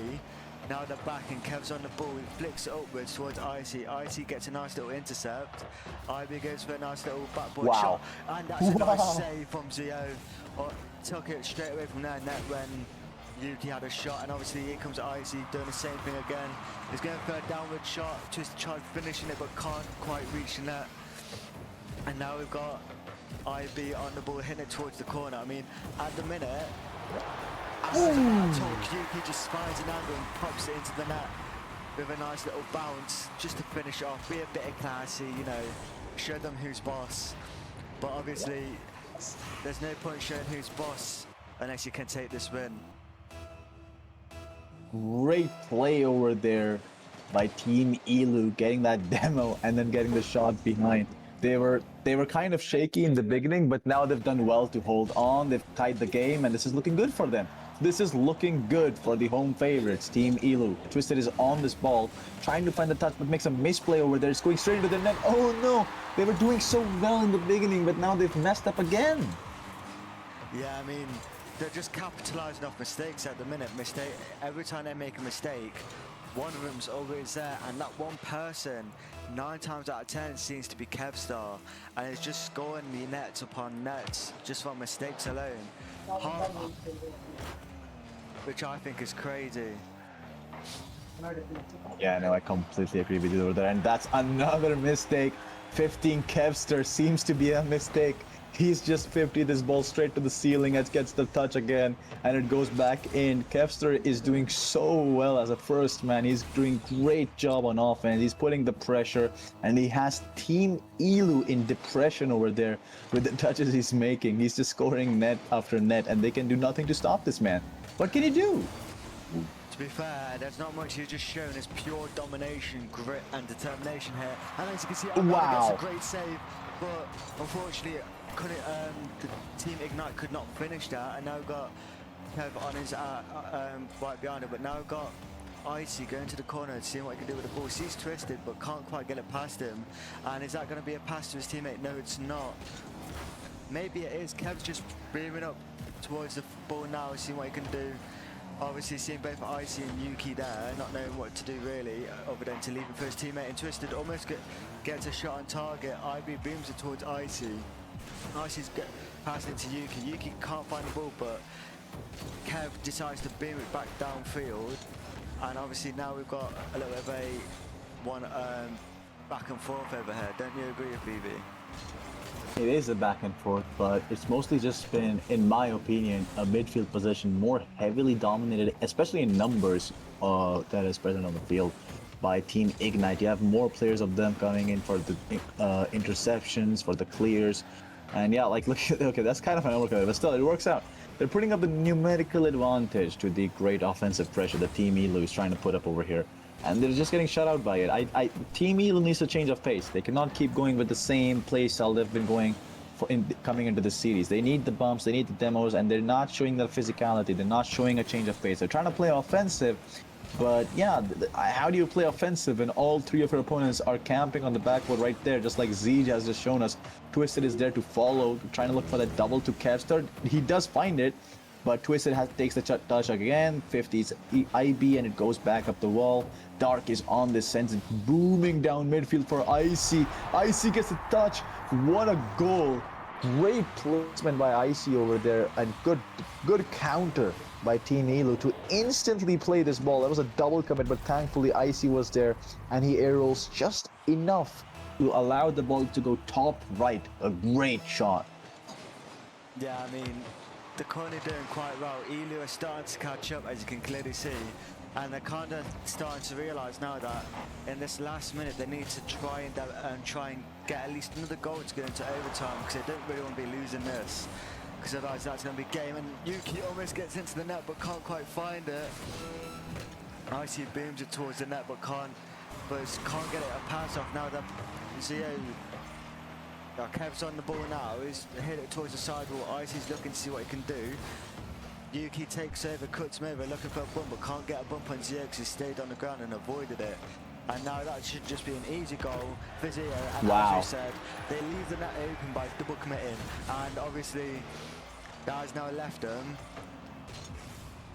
Now they're back and Kev's on the ball. He flicks it upwards towards Icy. Icy gets a nice little intercept. IB goes for a nice little backboard shot. And that's a nice save from Zio. Took it straight away from there net when Yuki had a shot. And obviously here comes Icy doing the same thing again. He's going for a downward shot. Just tried finishing it but can't quite reach the net. And now we've got IB on the ball, hitting it towards the corner. I mean, at the minute, Yuki just finds an angle and pops it into the net with a nice little bounce just to finish off. Be a bit classy, you know, show them who's boss. But obviously, there's no point showing who's boss unless you can take this win. Great play over there by Team Elu, getting that demo and then getting the shot behind. They were kind of shaky in the beginning, but now they've done well to hold on. They've tied the game, and this is looking good for them. This is looking good for the home favorites, Team Elu. Twisted is on this ball, trying to find the touch, but makes a misplay over there. It's going straight into the net. Oh no! They were doing so well in the beginning, but now they've messed up again. Yeah, I mean, they're just capitalizing off mistakes at the minute. Every time they make a mistake, one of them's always there, and that one person, 9 times out of 10, seems to be Kevstar, and it's just scoring the nets upon nets just from mistakes alone, which I think is crazy. Yeah, no, I completely agree with you over there, and that's another mistake. 15 Kevster seems to be a mistake. He's just 50 this ball straight to the ceiling. It gets the touch again and it goes back in. Kevster is doing so well as a first man. He's doing great job on offense. He's putting the pressure and he has Team Elu in depression over there with the touches he's making. He's just scoring net after net and they can do nothing to stop this man. What can he do? To be fair, there's not much. He's just shown his pure domination, grit and determination here. And as you can see, gets a great save, but unfortunately, the Team Ignite could not finish that, and now we've got Kev on his right behind him, but now we've got Icy going to the corner and seeing what he can do with the ball. Sees Twisted, but can't quite get it past him. And is that going to be a pass to his teammate? No, it's not. Maybe it is. Kev's just beaming up towards the ball now, seeing what he can do. Obviously seeing both Icy and Yuki there, not knowing what to do really, other than to leave it for his teammate. And Twisted almost gets a shot on target. IB booms it towards Icy. Icy's passing it to Yuki. Yuki can't find the ball, but Kev decides to beam it back downfield. And obviously now we've got a little bit of a back and forth over here. Don't you agree, Habibi? It is a back and forth, but it's mostly just been, in my opinion, a midfield position more heavily dominated, especially in numbers that is present on the field by Team Ignite. You have more players of them coming in for the interceptions, for the clears. And yeah, like, look at, okay, that's kind of an overkill, but still, it works out. They're putting up a numerical advantage to the great offensive pressure that Team Elu is trying to put up over here. And they're just getting shut out by it. Team Elu needs a change of pace. They cannot keep going with the same play style they've been going coming into the series. They need the bumps, they need the demos, and they're not showing the physicality. They're not showing a change of pace. They're trying to play offensive, but yeah, how do you play offensive when all three of your opponents are camping on the backboard right there, just like Zeej has just shown us? Twisted is there to follow, trying to look for that double to Kevstar. He does find it, but Twisted takes the touch again. 50's IB, and it goes back up the wall. Dark is on this sense, booming down midfield for Icy. Icy gets a touch. What a goal! Great placement by Icy over there, and good counter by Team Elu to instantly play this ball. That was a double commit, but thankfully Icy was there, and he aerials just enough to allow the ball to go top right. A great shot. Yeah, I mean, they're currently doing quite well. Elu are starting to catch up, as you can clearly see, and they're kind of starting to realise now that in this last minute they need to try and get at least another goal to go into overtime, because they don't really want to be losing this, because otherwise that's going to be game. And Yuki almost gets into the net but can't quite find it. Icy booms it towards the net but can't get it a pass off. Now that Zio, Kev's on the ball now, he's hit it towards the sidewall. Icy's looking to see what he can do. Yuki takes over, cuts him over, looking for a bump, but can't get a bump on Zio because he stayed on the ground and avoided it. And now that should just be an easy goal for Zio. And wow. As you said, they leave the net open by double committing. And obviously, that has now left them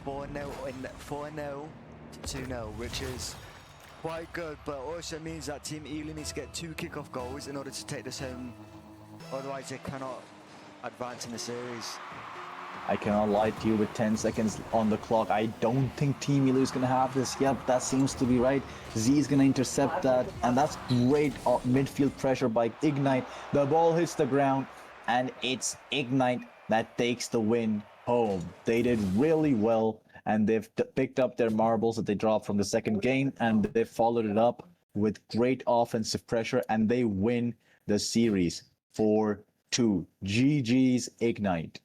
4-0 to 2-0, which is quite good, but also means that Team Elu needs to get 2 kickoff goals in order to take this home. Otherwise, they cannot advance in the series. I cannot lie to you, with 10 seconds on the clock, I don't think Team Elu is going to have this. Yep, that seems to be right. Z is going to intercept that, and that's great midfield pressure by Ignite. The ball hits the ground, and it's Ignite that takes the win home. They did really well, and they've picked up their marbles that they dropped from the second game, and they followed it up with great offensive pressure, and they win the series 4-2. GG's Ignite.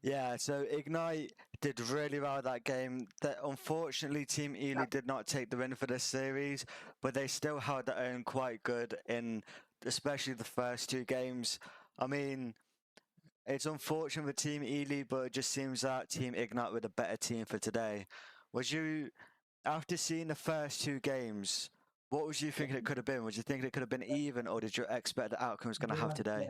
Yeah, so Ignite did really well that game. Unfortunately, Team Ely did not take the win for this series, but they still held their own quite good in especially the first 2 games. I mean, it's unfortunate for Team Ely, but it just seems that Team Ignite were the better team for today. After seeing the first 2 games, what was you thinking it could have been? Was you thinking it could have been even, or did you expect the outcome was going to have today?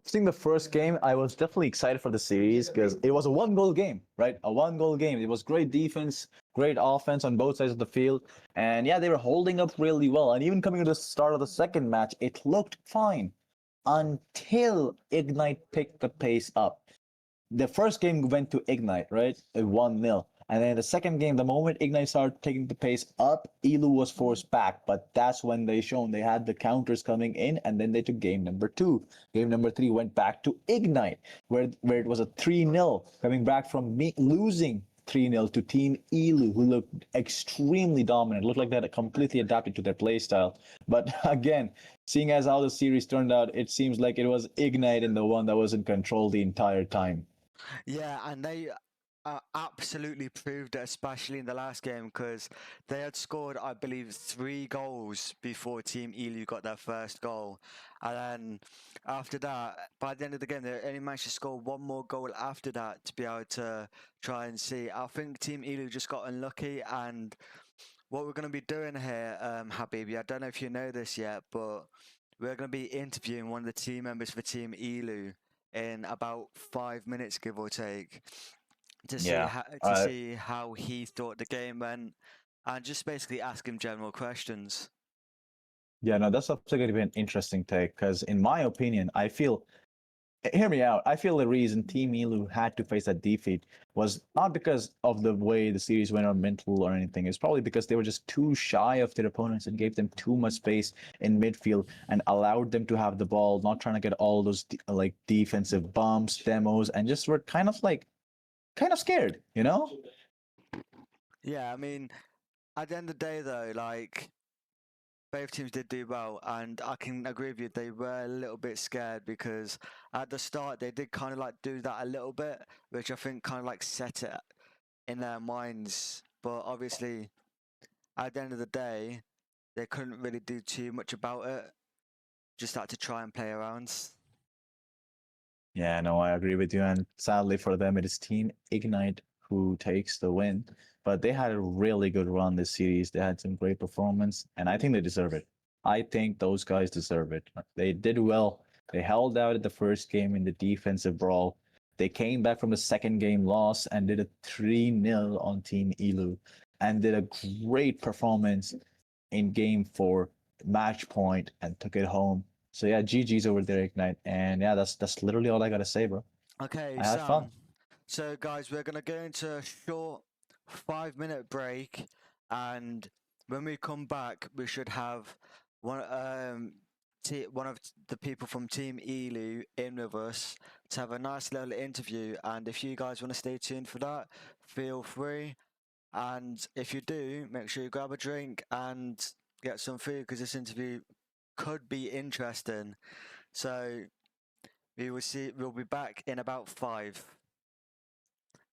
Seeing the first game, I was definitely excited for the series because it was a 1-goal game, right? A 1-goal game. It was great defense, great offense on both sides of the field. And yeah, they were holding up really well. And even coming to the start of the second match, it looked fine until Ignite picked the pace up. The first game went to Ignite, right? 1-0. And then the second game, the moment Ignite started taking the pace up, Elu was forced back. But that's when they had the counters coming in, and then they took game number 2. Game number 3 went back to Ignite, where it was a 3-0, coming back from losing 3-0 to Team Elu, who looked extremely dominant. Looked like they had completely adapted to their play style. But again, seeing as how the series turned out, it seems like it was Ignite and the one that was in control the entire time. Yeah, and they absolutely proved it, especially in the last game, because they had scored, I believe, 3 goals before Team Elu got their first goal. And then after that, by the end of the game, they only managed to score 1 more goal after that to be able to try and see. I think Team Elu just got unlucky, and what we're going to be doing here, Habibi, I don't know if you know this yet, but we're going to be interviewing one of the team members for Team Elu in about 5 minutes, give or take, to see how he thought the game went, and just basically ask him general questions. Yeah, no, that's also going to be an interesting take because, in my opinion, I feel hear me out. I feel the reason Team Elu had to face that defeat was not because of the way the series went on mental or anything. It's probably because they were just too shy of their opponents and gave them too much space in midfield and allowed them to have the ball, not trying to get all those like defensive bumps, demos, and just were kind of scared, you know? Yeah, I mean, at the end of the day, though, like both teams did do well, and I can agree with you. They were a little bit scared because at the start they did kind of like do that a little bit, which I think kind of like set it in their minds. But obviously, at the end of the day, they couldn't really do too much about it. Just had to try and play around. Yeah, no, I agree with you. And sadly for them, it is Team Ignite who takes the win. But they had a really good run this series. They had some great performance, and I think they deserve it. I think those guys deserve it. They did well. They held out at the first game in the defensive brawl. They came back from the second game loss and did a 3-0 on Team Elu and did a great performance in game 4, match point, and took it home. So yeah, GG's over there, Ignite. And yeah, that's literally all I gotta say, bro. Okay, I had fun. So guys, we're gonna go into a short 5-minute break, and when we come back, we should have one of the people from Team Elu in with us to have a nice little interview. And if you guys want to stay tuned for that, feel free. And if you do, make sure you grab a drink and get some food because this interview could be interesting. So we'll be back in about 5.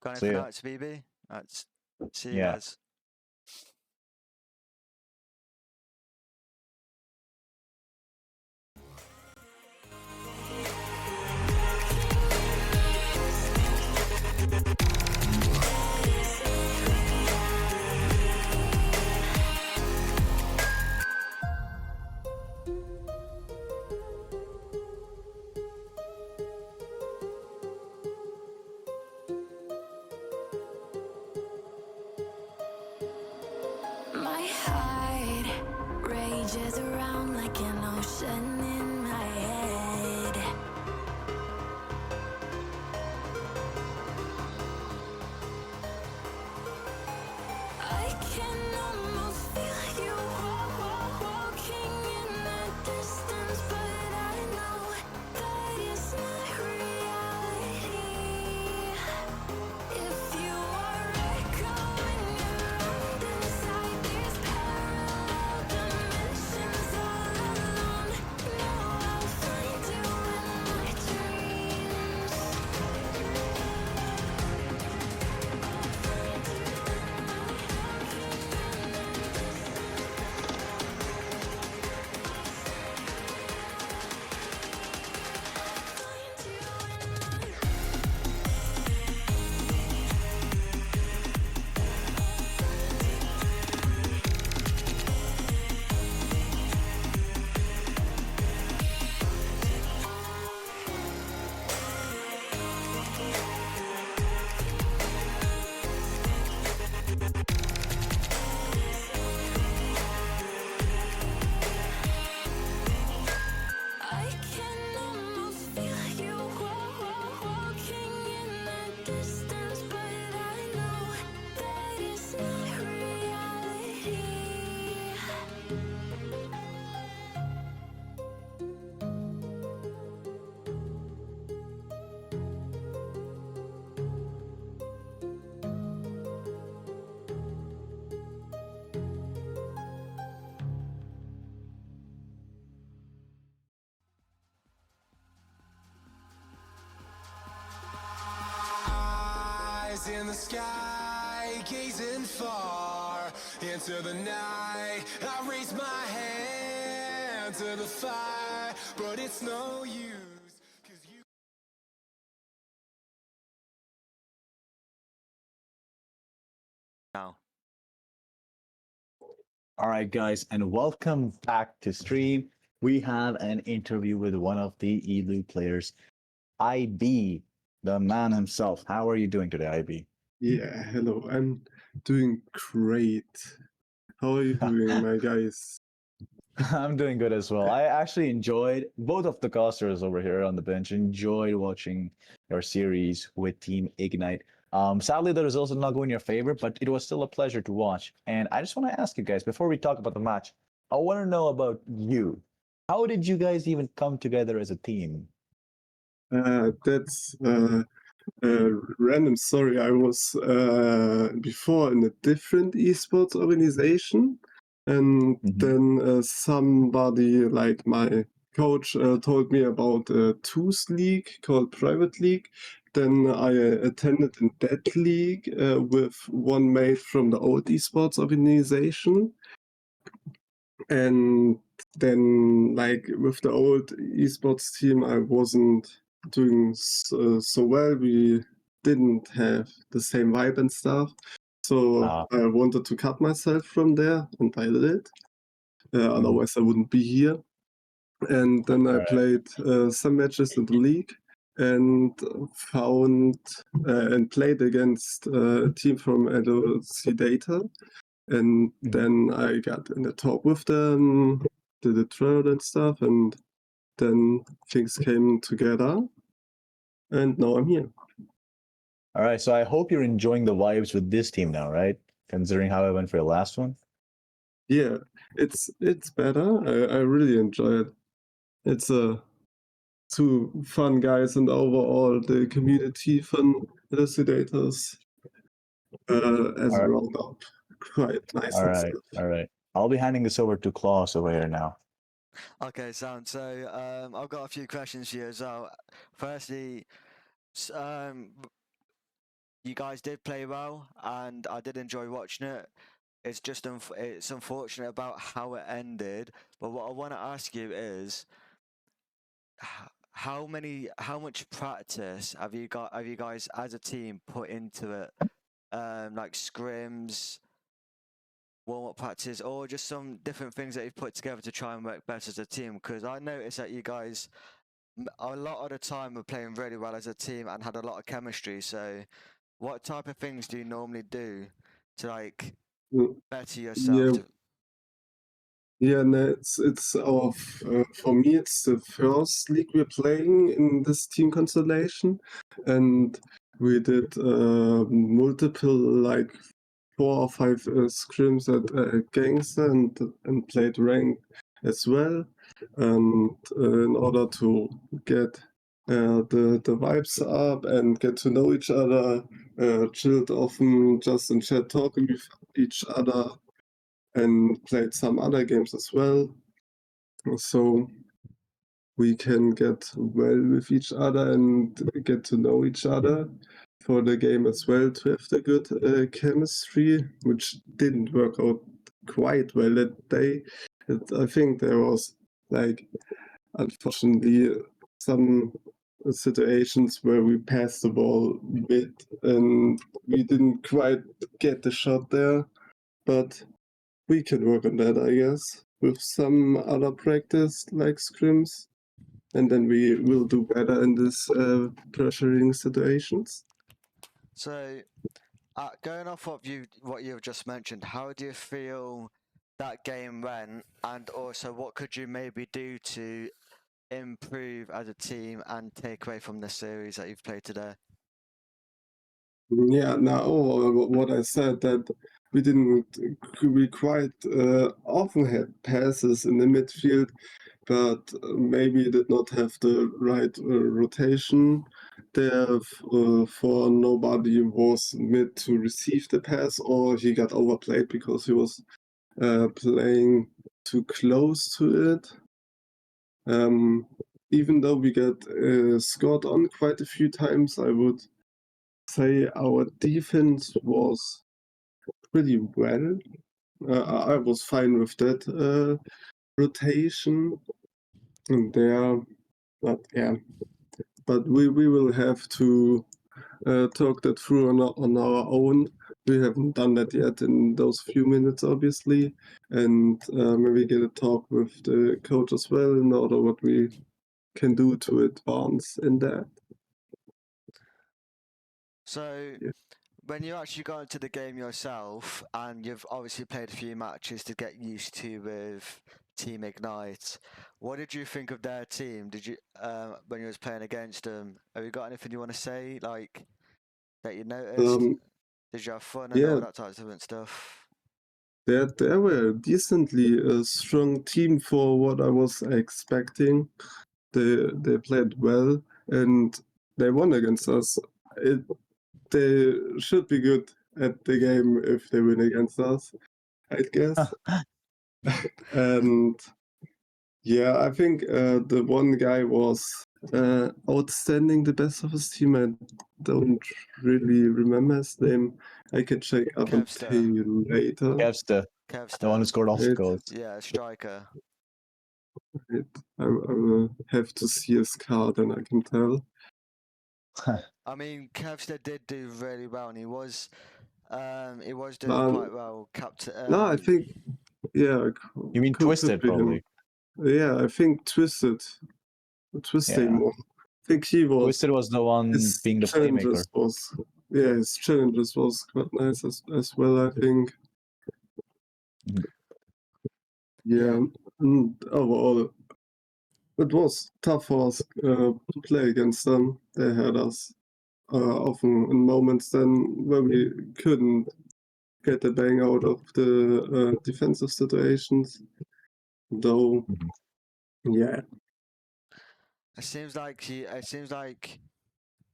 Got See anything ya. else, BB? Let's see you Yeah. guys. My heart rages around like an ocean in my head. I can almost feel you walking in the distance, but I know that it's not reality. If you are echoing around inside these parallel dimensions all alone, know I'll find you in my dreams. I can almost feel you walking in the distance, but I know that it's not reality. Eyes in the sky, gazing far into the night. I raise my hand to the fire, but it's no use, 'cause you Now, All right, guys, and welcome back to stream. We have an interview with one of the Elu players, IB, the man himself. How are you doing today, IB? Yeah, hello. I'm doing great. How are you doing, my guys? I'm doing good as well. I actually enjoyed both of the casters over here on the bench. Enjoyed watching your series with Team Ignite. Sadly, the results did not go in your favor, but it was still a pleasure to watch. And I just want to ask you guys before we talk about the match, I want to know about you. How did you guys even come together as a team? That's random story. I was before in a different esports organization, and then somebody like my coach told me about a TOOS league called Private League. Then I attended in that league with one mate from the old esports organization. And then, like with the old esports team, I wasn't doing so well. We didn't have the same vibe and stuff. So I wanted to cut myself from there, and I did. Otherwise, I wouldn't be here. And then I played some matches in the league and found and played against a team from Elucidator. And then I got in a talk with them, did a trial and stuff, and then things came together. And now I'm here. All right, so I hope you're enjoying the vibes with this team now, right? Considering how I went for your last one. Yeah, it's better. I really enjoy it. It's two fun guys, and overall the community fun elucidators as a roundup. Quite nice. All right, all right. I'll be handing this over to Klaus over here now. Okay, sound. So I've got a few questions for you as well. Firstly, you guys did play well, and I did enjoy watching it. It's just it's unfortunate about how it ended. But what I want to ask you is, how much practice have you guys as a team put into it? Like scrims, warm-up practice, or just some different things that you've put together to try and work better as a team? Because I noticed that you guys a lot of the time were playing really well as a team and had a lot of chemistry. So what type of things do you normally do to like better yourself? Yeah, no, it's our for me it's the first league we're playing in this team constellation, and we did multiple like 4 or 5 scrims at Gangster and played rank as well, and in order to get the vibes up and get to know each other, chilled often just in chat talking with each other and played some other games as well. So we can get well with each other and get to know each other for the game as well, to have the good chemistry, which didn't work out quite well that day. I think there was like, unfortunately, some situations where we passed the ball mid and we didn't quite get the shot there, but we can work on that, I guess, with some other practice like scrims, and then we will do better in this pressuring situations. So, going off what you've just mentioned, how do you feel that game went, and also what could you maybe do to improve as a team and take away from the series that you've played today? Yeah, now what I said, that we quite often had passes in the midfield, but maybe did not have the right rotation. Therefore, nobody was mid to receive the pass, or he got overplayed because he was playing too close to it. Even though we got scored on quite a few times, I would say our defense was pretty well. I was fine with that rotation there, but yeah. But we will have to talk that through on our own. We haven't done that yet in those few minutes, obviously, and maybe get a talk with the coach as well in order what we can do to advance in that. So, when you actually got into the game yourself, and you've obviously played a few matches to get used to with Team Ignite. What did you think of their team? Did you when you was playing against them? Have you got anything you want to say, like that you noticed? Um, Did you have fun and yeah, all that type of different stuff? they were a decently strong team for what I was expecting. They played well and they won against us. They should be good at the game if they win against us, I guess. And yeah, I think the one guy was outstanding, the best of his team. I don't really remember his name. I can check up and tell Kevster. you later. Kev's the one who Kevster. scored all the It, goals. Yeah, striker. I will have to see his card and I can tell. I mean, Kevster did do really well, and he was doing quite well. Captain. No, I think, yeah, You mean could Twisted, be him. probably? Yeah, I think Twisted Yeah. won. I think he was. Twisted was the one His being the playmaker. his challenges was quite nice as well, I think. Mhm. Yeah, and overall, it was tough for us to play against them. They had us often in moments then where we couldn't get the bang out of the defensive situations. Though, Mhm. yeah, It seems like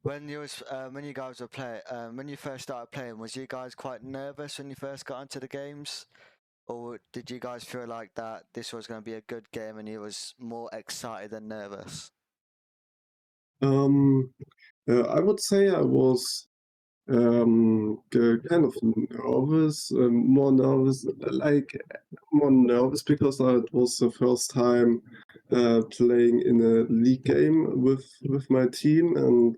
when you guys were playing, when you first started playing, was you guys quite nervous when you first got into the games, or did you guys feel like that this was going to be a good game and you was more excited than nervous? I would say I was kind of nervous, more nervous because it was the first time playing in a league game with my team, and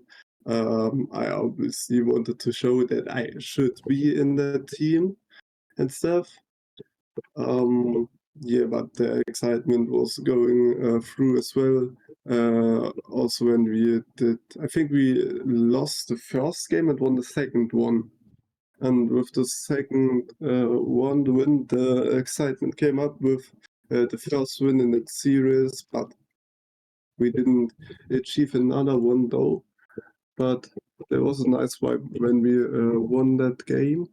I obviously wanted to show that I should be in that team and stuff. Yeah, but the excitement was going through as well. Also, when I think we lost the first game and won the second one. And with the second one win, the excitement came up with the first win in the series, but we didn't achieve another one though. But there was a nice vibe when we won that game.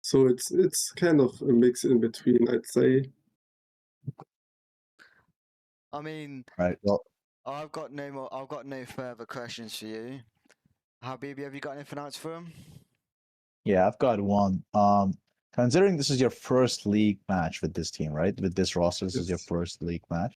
So it's kind of a mix in between, I'd say. I mean, Right. Well, I've got no further questions for you. Habibi, have you got anything else for him? yeah, I've got one. Considering this is your first league match with this team, right? With this roster, this is your Yes. first league match.